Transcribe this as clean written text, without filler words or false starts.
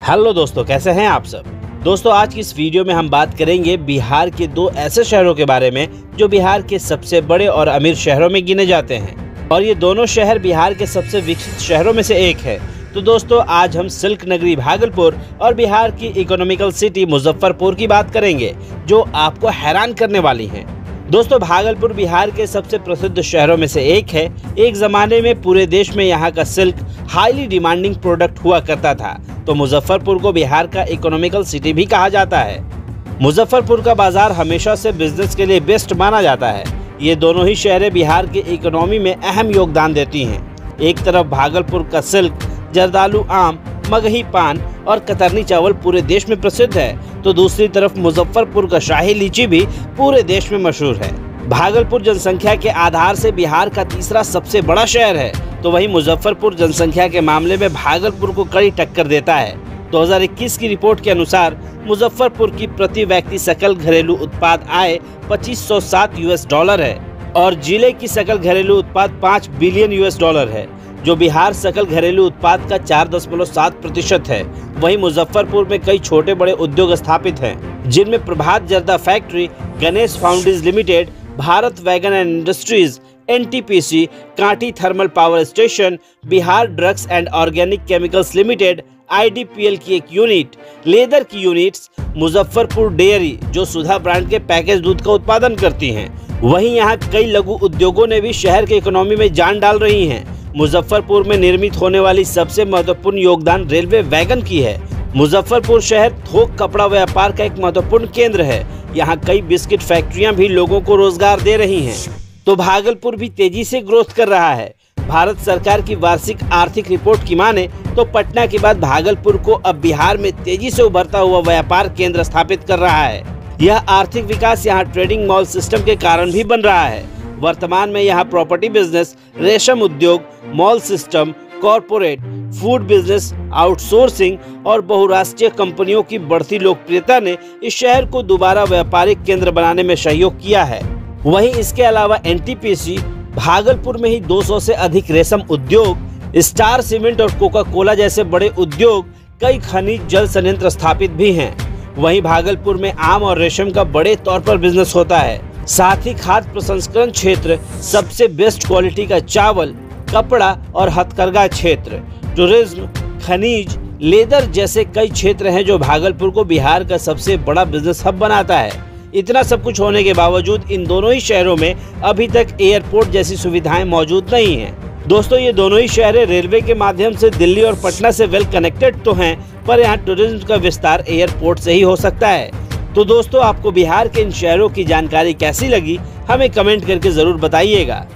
Hello दोस्तों, कैसे हैं आप सब। दोस्तों, आज की इस वीडियो में हम बात करेंगे बिहार के दो ऐसे शहरों के बारे में जो बिहार के सबसे बड़े और अमीर शहरों में गिने जाते हैं और ये दोनों शहर बिहार के सबसे विकसित शहरों में से एक है। तो दोस्तों, आज हम सिल्क नगरी भागलपुर और बिहार की इकोनॉमिकल सिटी मुजफ्फरपुर की बात करेंगे जो आपको हैरान करने वाली है। दोस्तों, भागलपुर बिहार के सबसे प्रसिद्ध शहरों में से एक है। एक जमाने में पूरे देश में यहाँ का सिल्क हाईली डिमांडिंग प्रोडक्ट हुआ करता था, तो मुजफ्फरपुर को बिहार का इकोनॉमिकल सिटी भी कहा जाता है। मुजफ्फरपुर का बाजार हमेशा से बिजनेस के लिए बेस्ट माना जाता है। ये दोनों ही शहरें बिहार की इकोनॉमी में अहम योगदान देती हैं। एक तरफ भागलपुर का सिल्क, जर्दालू आम, मगही पान और कतरनी चावल पूरे देश में प्रसिद्ध है, तो दूसरी तरफ मुजफ्फरपुर का शाही लीची भी पूरे देश में मशहूर है। भागलपुर जनसंख्या के आधार से बिहार का तीसरा सबसे बड़ा शहर है, तो वहीं मुजफ्फरपुर जनसंख्या के मामले में भागलपुर को कड़ी टक्कर देता है। 2021 की रिपोर्ट के अनुसार मुजफ्फरपुर की प्रति व्यक्ति सकल घरेलू उत्पाद आय $2507 है और जिले की सकल घरेलू उत्पाद $5 बिलियन है, जो बिहार सकल घरेलू उत्पाद का 4.7% है। वहीं मुजफ्फरपुर में कई छोटे बड़े उद्योग स्थापित हैं, जिनमें प्रभात जर्दा factory, Ganesh foundries limited, Bharat wagon and industries, NTPC, Kanti thermal power station, Bihar drugs and organic chemicals limited, IDPL की एक यूनिट, लेदर की यूनिट्स, मुजफ्फरपुर डेयरी जो सुधा ब्रांड के पैकेज दूध का उत्पादन करती हैं। वहीं यहाँ कई लघु उद्योगों ने भी शहर के इकोनॉमी में जान डाल रही हैं। मुजफ्फरपुर में निर्मित होने वाली सबसे महत्वपूर्ण योगदान रेलवे वैगन की है। मुजफ्फरपुर शहर थोक कपड़ा व्यापार का एक महत्वपूर्ण केंद्र है। यहाँ कई बिस्किट फैक्ट्रियां भी लोगों को रोजगार दे रही हैं। तो भागलपुर भी तेजी से ग्रोथ कर रहा है। भारत सरकार की वार्षिक आर्थिक रिपोर्ट की माने तो पटना के बाद भागलपुर को अब बिहार में तेजी से उभरता हुआ व्यापार केंद्र स्थापित कर रहा है। यह आर्थिक विकास यहाँ ट्रेडिंग मॉल सिस्टम के कारण भी बन रहा है। वर्तमान में यहाँ प्रॉपर्टी बिजनेस, रेशम उद्योग, mall system, corporate, food business, outsourcing और बहुराष्ट्रीय कंपनियों की बढ़ती लोकप्रियता ने इस शहर को दोबारा व्यापारिक केंद्र बनाने में सहयोग किया है। वहीं इसके अलावा NTPC, भागलपुर में ही 200 से अधिक रेशम उद्योग, स्टार सीमेंट और कोका कोला जैसे बड़े उद्योग, कई खनिज जल संयंत्र स्थापित भी हैं। वहीं भागलपुर में आम और रेशम का बड़े तौर पर बिजनेस होता है। साथ ही खाद्य प्रसंस्करण क्षेत्र, सबसे बेस्ट क्वालिटी का चावल, कपड़ा और हथकरघा क्षेत्र, टूरिज्म, खनिज, लेदर जैसे कई क्षेत्र हैं जो भागलपुर को बिहार का सबसे बड़ा बिजनेस हब बनाता है। इतना सब कुछ होने के बावजूद इन दोनों ही शहरों में अभी तक एयरपोर्ट जैसी सुविधाएं मौजूद नहीं हैं। दोस्तों, ये दोनों ही शहरें रेलवे के माध्यम से दिल्ली और पटना से वेल कनेक्टेड तो हैं, पर यहाँ टूरिज्म का विस्तार एयरपोर्ट से ही हो सकता है। तो दोस्तों, आपको बिहार के इन शहरों की जानकारी कैसी लगी, हमें कमेंट करके जरूर बताइएगा।